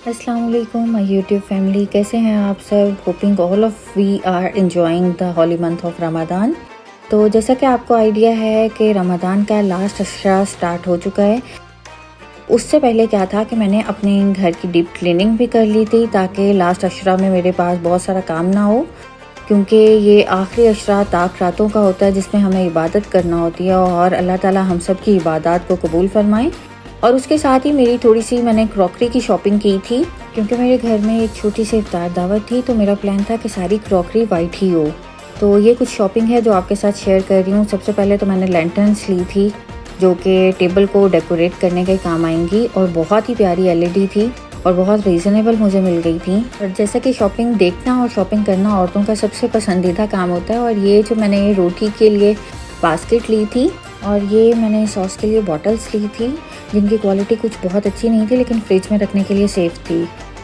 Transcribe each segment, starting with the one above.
अस्सलाम वालेकुम my YouTube family, कैसे हैं आप सब। Hoping all of we are enjoying the holy month of Ramzan. तो जैसा कि आपको आइडिया है कि रमज़ान का लास्ट अशरा स्टार्ट हो चुका है। उससे पहले क्या था कि मैंने अपने घर की डीप क्लीनिंग भी कर ली थी ताकि लास्ट अशरा में मेरे पास बहुत सारा काम ना हो, क्योंकि ये आखिरी अशरा ताक रातों का होता है जिसमें हमें इबादत करना होती है और अल्लाह ताला हम सब की इबादत को कबूल फरमाए। और उसके साथ ही मेरी थोड़ी सी मैंने क्रॉकरी की शॉपिंग की थी, क्योंकि मेरे घर में एक छोटी सी इफ्तार दावत थी, तो मेरा प्लान था कि सारी क्रॉकरी वाइट ही हो। तो ये कुछ शॉपिंग है जो आपके साथ शेयर कर रही हूँ। सबसे पहले तो मैंने लैंटर्न्स ली थी जो कि टेबल को डेकोरेट करने के काम आएंगी, और बहुत ही प्यारी एलईडी थी और बहुत रीज़नेबल मुझे मिल गई थी। और जैसा कि शॉपिंग देखना और शॉपिंग करना औरतों का सबसे पसंदीदा काम होता है। और ये जो मैंने रोटी के लिए बास्केट ली थी और ये मैंने सॉस के लिए बॉटल्स ली थी, जिनकी क्वालिटी कुछ बहुत अच्छी नहीं थी लेकिन फ्रिज में रखने के लिए सेफ़ थी।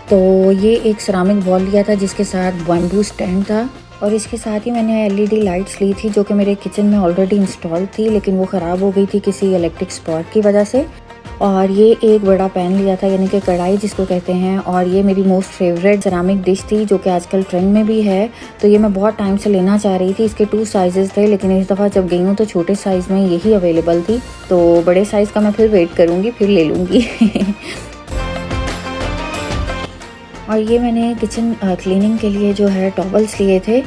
तो ये एक सिरामिक बॉल लिया था जिसके साथ बैम्बू स्टैंड था, और इसके साथ ही मैंने एलईडी लाइट्स ली थी जो कि मेरे किचन में ऑलरेडी इंस्टॉल थी, लेकिन वो ख़राब हो गई थी किसी इलेक्ट्रिक स्पॉट की वजह से। और ये एक बड़ा पैन लिया था, यानी कि कढ़ाई जिसको कहते हैं, और ये मेरी मोस्ट फेवरेट सेरामिक डिश थी जो कि आजकल ट्रेंड में भी है। तो ये मैं बहुत टाइम से लेना चाह रही थी। इसके 2 साइज़ थे, लेकिन इस दफ़ा जब गई हूँ तो छोटे साइज़ में यही अवेलेबल थी, तो बड़े साइज़ का मैं फिर वेट करूँगी, फिर ले लूँगी। और ये मैंने किचन क्लीनिंग के लिए जो है टॉवल्स लिए थे,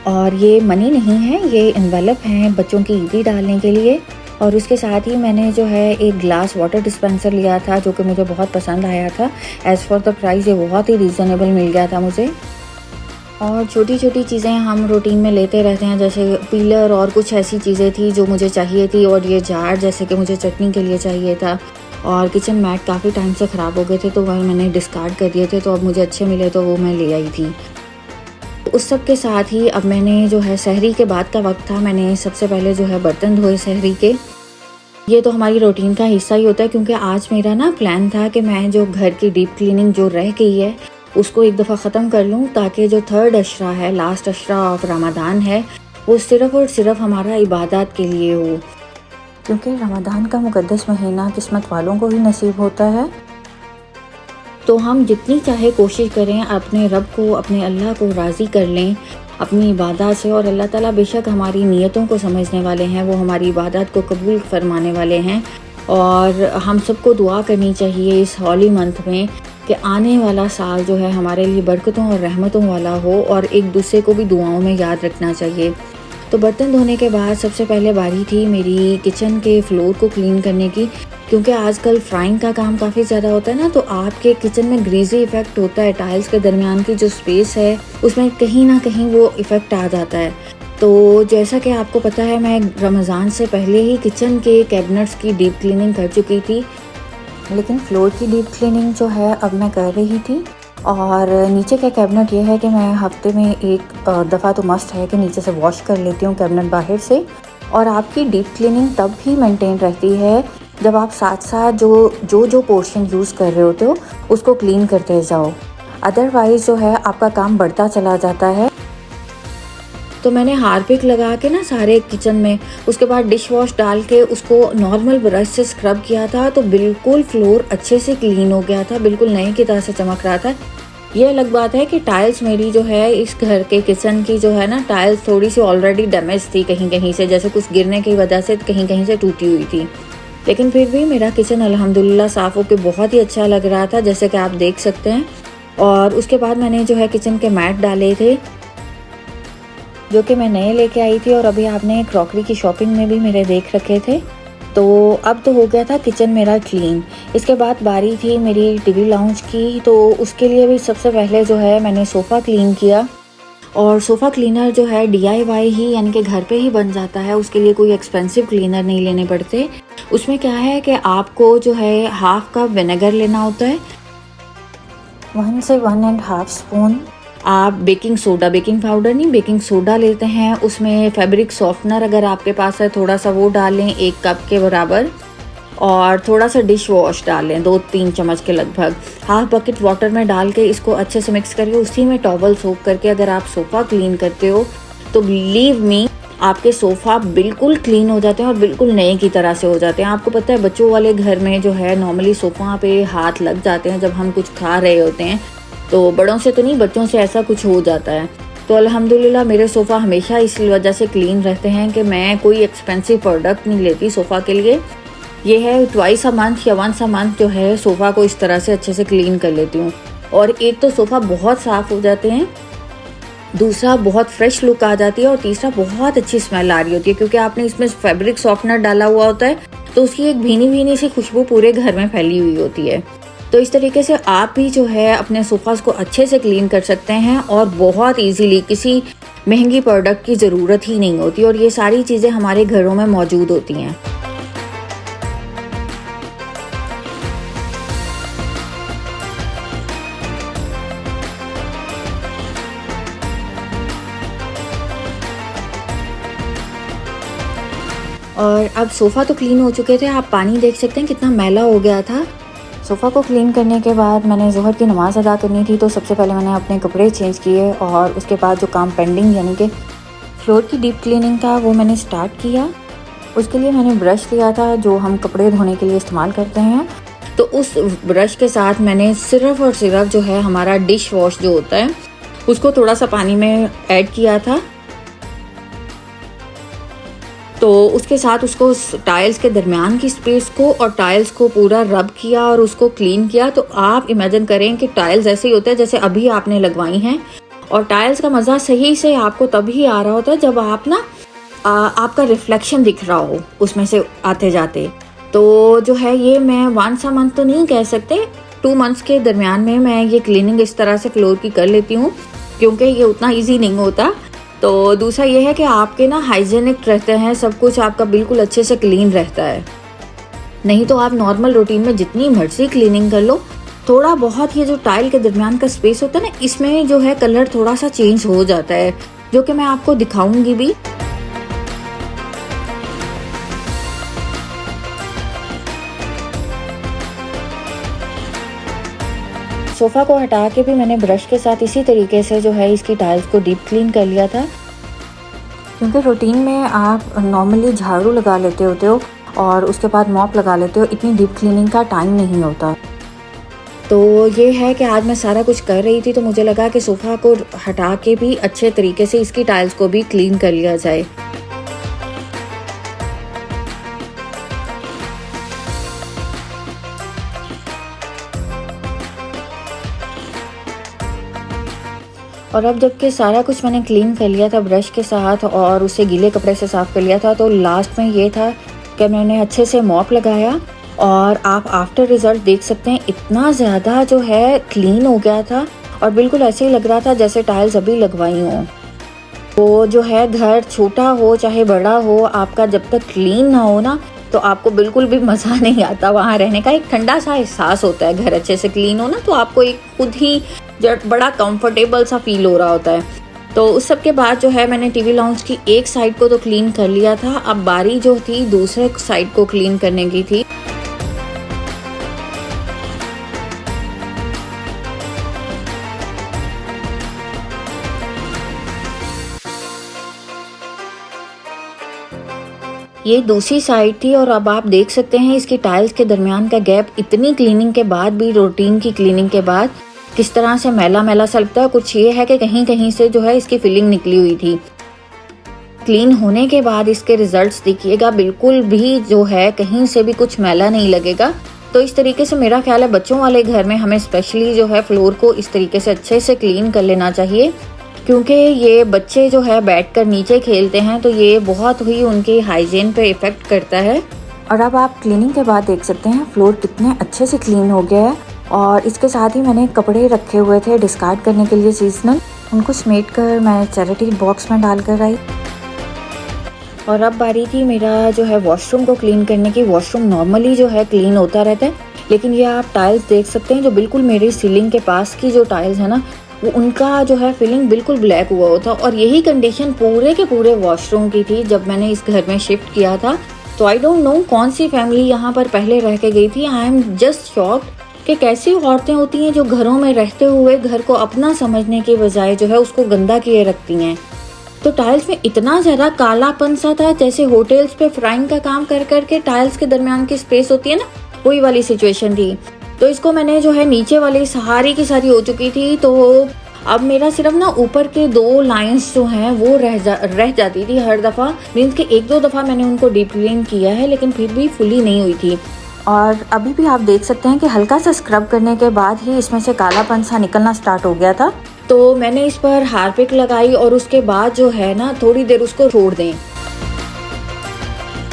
और ये मनी नहीं है, ये एनवेलप हैं बच्चों की ईदी डालने के लिए। और उसके साथ ही मैंने जो है एक ग्लास वाटर डिस्पेंसर लिया था जो कि मुझे बहुत पसंद आया था। एज़ फॉर द प्राइस ये बहुत ही रीज़नेबल मिल गया था मुझे। और छोटी छोटी चीज़ें हम रूटीन में लेते रहते हैं, जैसे पीलर और कुछ ऐसी चीज़ें थी जो मुझे चाहिए थी, और ये जार जैसे कि मुझे चटनी के लिए चाहिए था। और किचन मैट काफ़ी टाइम से ख़राब हो गए थे तो वह मैंने डिस्कार्ड कर दिए थे, तो अब मुझे अच्छे मिले तो वो मैं ले आई थी। उस सब के साथ ही अब मैंने जो है सहरी के बाद का वक्त था, मैंने सबसे पहले जो है बर्तन धोए सहरी के। ये तो हमारी रूटीन का हिस्सा ही होता है, क्योंकि आज मेरा ना प्लान था कि मैं जो घर की डीप क्लीनिंग जो रह गई है उसको एक दफ़ा ख़त्म कर लूँ, ताकि जो थर्ड अशरा है, लास्ट अशरा ऑफ रमज़ान है, वो सिर्फ़ और सिर्फ हमारा इबादत के लिए हो, क्योंकि रमज़ान का मुक़द्दस महीना किस्मत वालों को ही नसीब होता है। तो हम जितनी चाहे कोशिश करें अपने रब को, अपने अल्लाह को राज़ी कर लें अपनी इबादत से, और अल्लाह ताला बेशक हमारी नीयतों को समझने वाले हैं, वो हमारी इबादत को कबूल फरमाने वाले हैं। और हम सबको दुआ करनी चाहिए इस हॉली मंथ में कि आने वाला साल जो है हमारे लिए बरकतों और रहमतों वाला हो, और एक दूसरे को भी दुआओं में याद रखना चाहिए। तो बर्तन धोने के बाद सबसे पहले बारी थी मेरी किचन के फ्लोर को क्लीन करने की, क्योंकि आजकल फ्राइंग का काम काफ़ी ज़्यादा होता है ना, तो आपके किचन में ग्रीजी इफ़ेक्ट होता है। टाइल्स के दरमियान की जो स्पेस है उसमें कहीं ना कहीं वो इफ़ेक्ट आ जाता है। तो जैसा कि आपको पता है, मैं रमज़ान से पहले ही किचन के कैबिनेट्स की डीप क्लीनिंग कर चुकी थी, लेकिन फ्लोर की डीप क्लीनिंग जो है अब मैं कर रही थी। और नीचे का कैबिनेट ये है कि मैं हफ्ते में एक दफ़ा तो मस्ट है कि नीचे से वॉश कर लेती हूँ कैबिनेट बाहर से। और आपकी डीप क्लीनिंग तब भी मेंटेन रहती है जब आप साथ साथ जो पोर्शन यूज़ कर रहे होते हो उसको क्लीन करते जाओ, अदरवाइज़ जो है आपका काम बढ़ता चला जाता है। तो मैंने हार्पिक लगा के ना सारे किचन में, उसके बाद डिश वॉश डाल के उसको नॉर्मल ब्रश से स्क्रब किया था, तो बिल्कुल फ्लोर अच्छे से क्लीन हो गया था, बिल्कुल नए की तरह से चमक रहा था। ये अलग बात है कि टाइल्स मेरी जो है इस घर के किचन की जो है ना, टाइल्स थोड़ी सी ऑलरेडी डैमेज थी कहीं कहीं से, जैसे कुछ गिरने की वजह से कहीं कहीं से टूटी हुई थी। लेकिन फिर भी मेरा किचन अल्हम्दुलिल्लाह साफ़ होकर बहुत ही अच्छा लग रहा था, जैसे कि आप देख सकते हैं। और उसके बाद मैंने जो है किचन के मैट डाले थे जो कि मैं नए लेके आई थी, और अभी आपने क्रॉकरी की शॉपिंग में भी मेरे देख रखे थे। तो अब तो हो गया था किचन मेरा क्लीन। इसके बाद बारी थी मेरी टीवी लाउंज की, तो उसके लिए भी सबसे पहले जो है मैंने सोफ़ा क्लीन किया। और सोफ़ा क्लीनर जो है DIY ही, यानी कि घर पे ही बन जाता है, उसके लिए कोई एक्सपेंसिव क्लीनर नहीं लेने पड़ते। उसमें क्या है कि आपको जो है हाफ कप विनेगर लेना होता है, 1 से 1.5 स्पून आप बेकिंग पाउडर नहीं, बेकिंग सोडा लेते हैं। उसमें फैब्रिक सॉफ्टनर अगर आपके पास है थोड़ा सा वो डाल लें 1 कप के बराबर, और थोड़ा सा डिश वॉश डाल लें 2-3 चम्मच के लगभग। हाफ बकेट वाटर में डाल के इसको अच्छे से मिक्स करके उसी में टॉवल सोक करके अगर आप सोफ़ा क्लीन करते हो तो बिलीव मी आपके सोफ़ा बिल्कुल क्लीन हो जाते हैं और बिल्कुल नए की तरह से हो जाते हैं। आपको पता है बच्चों वाले घर में जो है नॉर्मली सोफ़ा पे हाथ लग जाते हैं जब हम कुछ खा रहे होते हैं, तो बड़ों से तो नहीं, बच्चों से ऐसा कुछ हो जाता है। तो अल्हम्दुलिल्लाह मेरे सोफ़ा हमेशा इस वजह से क्लीन रहते हैं कि मैं कोई एक्सपेंसिव प्रोडक्ट नहीं लेती सोफ़ा के लिए। ये है ट्वाइस अ मंथ या वंस अ मंथ जो है सोफ़ा को इस तरह से अच्छे से क्लीन कर लेती हूँ। और एक तो सोफ़ा बहुत साफ़ हो जाते हैं, दूसरा बहुत फ्रेश लुक आ जाती है, और तीसरा बहुत अच्छी स्मेल आ रही होती है क्योंकि आपने इसमें फैब्रिक सॉफ्टनर डाला हुआ होता है, तो उसकी एक भीनी भीनी सी खुशबू पूरे घर में फैली हुई होती है। तो इस तरीके से आप भी जो है अपने सोफ़ास को अच्छे से क्लीन कर सकते हैं और बहुत इजीली, किसी महंगी प्रोडक्ट की ज़रूरत ही नहीं होती, और ये सारी चीज़ें हमारे घरों में मौजूद होती हैं। और अब सोफ़ा तो क्लीन हो चुके थे, आप पानी देख सकते हैं कितना मैला हो गया था। सोफ़ा को क्लीन करने के बाद मैंने ज़ोहर की नमाज़ अदा करनी थी, तो सबसे पहले मैंने अपने कपड़े चेंज किए और उसके बाद जो काम पेंडिंग यानी कि फ्लोर की डीप क्लीनिंग था वो मैंने स्टार्ट किया। उसके लिए मैंने ब्रश लिया था जो हम कपड़े धोने के लिए इस्तेमाल करते हैं, तो उस ब्रश के साथ मैंने सिर्फ़ और सिर्फ जो है हमारा डिश वॉश जो होता है उसको थोड़ा सा पानी में ऐड किया था। तो उसके साथ उसको टाइल्स के दरमियान की स्पेस को और टाइल्स को पूरा रब किया और उसको क्लीन किया। तो आप इमेजिन करें कि टाइल्स ऐसे ही होते हैं जैसे अभी आपने लगवाई हैं, और टाइल्स का मज़ा सही से आपको तभी आ रहा होता है जब आप ना आपका रिफ्लेक्शन दिख रहा हो उसमें से आते जाते। तो जो है ये मैं वंस अ मंथ तो नहीं कह सकते, 2 मंथ्स के दरमियान में मैं ये क्लीनिंग इस तरह से फ्लोर की कर लेती हूँ क्योंकि ये उतना ईजी नहीं होता। तो दूसरा ये है कि आपके ना हाइजीनिक रहते हैं, सब कुछ आपका बिल्कुल अच्छे से क्लीन रहता है। नहीं तो आप नॉर्मल रूटीन में जितनी मर्जी क्लीनिंग कर लो, थोड़ा बहुत ये जो टाइल के दरमियान का स्पेस होता है ना, इसमें जो है कलर थोड़ा सा चेंज हो जाता है, जो कि मैं आपको दिखाऊंगी भी। सोफ़ा को हटा के भी मैंने ब्रश के साथ इसी तरीके से जो है इसकी टाइल्स को डीप क्लीन कर लिया था, क्योंकि रूटीन में आप नॉर्मली झाड़ू लगा लेते होते हो और उसके बाद मॉप लगा लेते हो, इतनी डीप क्लीनिंग का टाइम नहीं होता। तो ये है कि आज मैं सारा कुछ कर रही थी तो मुझे लगा कि सोफ़ा को हटा के भी अच्छे तरीके से इसकी टाइल्स को भी क्लीन कर लिया जाए। और अब जबकि सारा कुछ मैंने क्लीन कर लिया था ब्रश के साथ और उसे गीले कपड़े से साफ़ कर लिया था, तो लास्ट में ये था कि मैंने अच्छे से मॉप लगाया और आप आफ्टर रिज़ल्ट देख सकते हैं इतना ज़्यादा जो है क्लीन हो गया था और बिल्कुल ऐसे ही लग रहा था जैसे टाइल्स अभी लगवाई हों। तो जो है घर छोटा हो चाहे बड़ा हो, आपका जब तक क्लीन ना हो ना तो आपको बिल्कुल भी मज़ा नहीं आता वहाँ रहने का। एक ठंडा सा एहसास होता है घर अच्छे से क्लीन हो ना, तो आपको एक खुद ही बड़ा कंफर्टेबल सा फील हो रहा होता है। तो उस सब के बाद जो है मैंने टीवी लाउंज की एक साइड को तो क्लीन कर लिया था, अब बारी जो थी दूसरे साइड को क्लीन करने की थी। ये दूसरी साइड थी और अब आप देख सकते हैं इसकी टाइल्स के दरमियान का गैप इतनी क्लीनिंग के बाद भी, रूटीन की क्लीनिंग के बाद किस तरह से मैला मैला सा लगता है। कुछ ये है कि कहीं कहीं से जो है इसकी फिलिंग निकली हुई थी। क्लीन होने के बाद इसके रिजल्ट्स देखिएगा, बिल्कुल भी जो है कहीं से भी कुछ मैला नहीं लगेगा। तो इस तरीके से मेरा ख्याल है बच्चों वाले घर में हमें स्पेशली जो है फ्लोर को इस तरीके से अच्छे से क्लीन कर लेना चाहिए, क्योंकि ये बच्चे जो है बैठकर नीचे खेलते हैं तो ये बहुत ही उनके हाइजीन पे इफ़ेक्ट करता है। और अब आप क्लीनिंग के बाद देख सकते हैं फ्लोर कितने अच्छे से क्लीन हो गया है। और इसके साथ ही मैंने कपड़े रखे हुए थे डिस्कार्ड करने के लिए सीजनल, उनको समेट कर मैं चैरिटी बॉक्स में डाल कर आई। और अब बारी थी मेरा जो है वॉशरूम को क्लीन करने की। वॉशरूम नॉर्मली जो है क्लीन होता रहता है, लेकिन ये आप टाइल्स देख सकते हैं जो बिल्कुल मेरी सीलिंग के पास की जो टाइल्स है ना, वो उनका जो है फिलिंग बिल्कुल ब्लैक हुआ होता। और यही कंडीशन पूरे के पूरे वॉशरूम की थी जब मैंने इस घर में शिफ्ट किया था। तो आई डोंट नो कौन सी फैमिली यहाँ पर पहले रह के गई थी। आई एम जस्ट शॉक्ड कि कैसी औरतें होती हैं जो घरों में रहते हुए घर को अपना समझने के बजाय जो है उसको गंदा किए रखती हैं। तो टाइल्स में इतना ज़्यादा कालापन सा था, जैसे होटल्स पे फ्राइंग का काम कर करके टाइल्स के दरमियान की स्पेस होती है ना, वही वाली सिचुएशन थी। तो इसको मैंने जो है नीचे वाली सारी की सारी हो चुकी थी, तो अब मेरा सिर्फ ना ऊपर के 2 लाइंस जो हैं वो रह जाती थी हर दफ़ा। मीन्स कि 1-2 दफ़ा मैंने उनको डीप क्लीन किया है, लेकिन फिर भी फुली नहीं हुई थी। और अभी भी आप देख सकते हैं कि हल्का सा स्क्रब करने के बाद ही इसमें से कालापन सा निकलना स्टार्ट हो गया था। तो मैंने इस पर हार्पिक लगाई और उसके बाद जो है ना थोड़ी देर उसको छोड़ दें।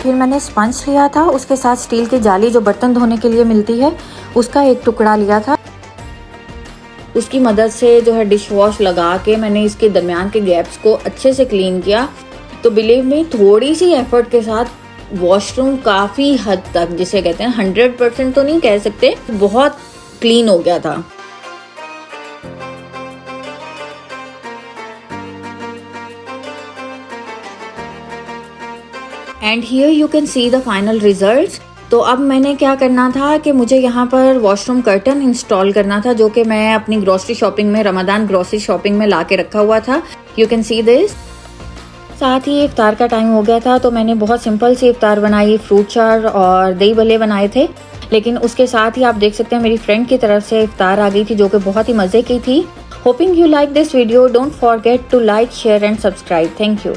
फिर मैंने स्पंज लिया था, उसके साथ स्टील की जाली जो बर्तन धोने के लिए मिलती है उसका एक टुकड़ा लिया था। उसकी मदद से जो है डिश वॉश लगा के मैंने इसके दरमियान के गैप्स को अच्छे से क्लीन किया। तो बिलीव मी, थोड़ी सी एफर्ट के साथ वॉशरूम काफ़ी हद तक, जिसे कहते हैं 100% तो नहीं कह सकते, बहुत क्लीन हो गया था। And here you can see the final results. तो अब मैंने क्या करना था कि मुझे यहाँ पर वॉशरूम कर्टन इंस्टॉल करना था, जो कि मैं अपनी ग्रोसरी शॉपिंग में, रमज़ान ग्रोसरी शॉपिंग में ला के रखा हुआ था। You can see this. साथ ही इफ्तार का टाइम हो गया था, तो मैंने बहुत सिंपल सी इफ्तार बनाई, फ्रूट चाट और दही भल्ले बनाए थे। लेकिन उसके साथ ही आप देख सकते हैं मेरी फ्रेंड की तरफ से इफ्तार आ गई थी, जो कि बहुत ही मज़े की थी। Hoping you like this video. Don't forget to like, share and subscribe. Thank you.